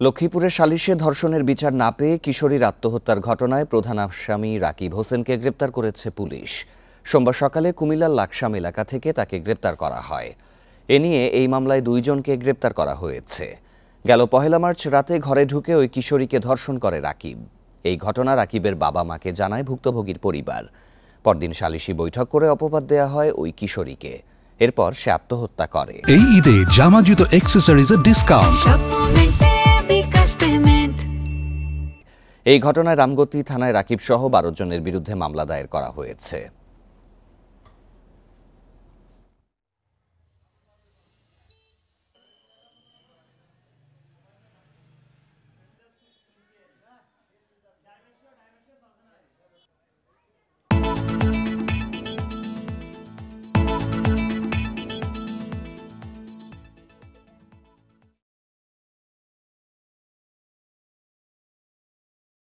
লক্ষ্মীপুরে সালিশে ধর্ষণের বিচার না পেয়ে কিশোরীর আত্মহত্যার ঘটনায় প্রধান আসামি রাকিব হোসেনকে গ্রেপ্তার করেছে পুলিশ। সোমবার সকালে কুমিল্লার লাকসাম এলাকা থেকে তাকে গ্রেপ্তার করা হয়। এ নিয়ে এই মামলায় 2 জনকে গ্রেপ্তার করা হয়েছে। গেল 1 মার্চ রাতে ঘরে ঢুকে ওই কিশোরীকে ধর্ষণ করে রাকিব। এই ঘটনা রাকিবের বাবা মাকে জানায় ভুক্তভোগীর পরিবার। পরদিন সালিশি বৈঠক করে অপবাদ দেয়া হয় ওই কিশোরীকে। এরপর সে আত্মহত্যা করে। এই ঈদে জামা জুতো অ্যাক্সেসরিজের ডিসকাউন্ট। এই ঘটনায় রামগতি থানায় রাকিব সহ 12 জনের বিরুদ্ধে মামলা দায়ের করা হয়েছে।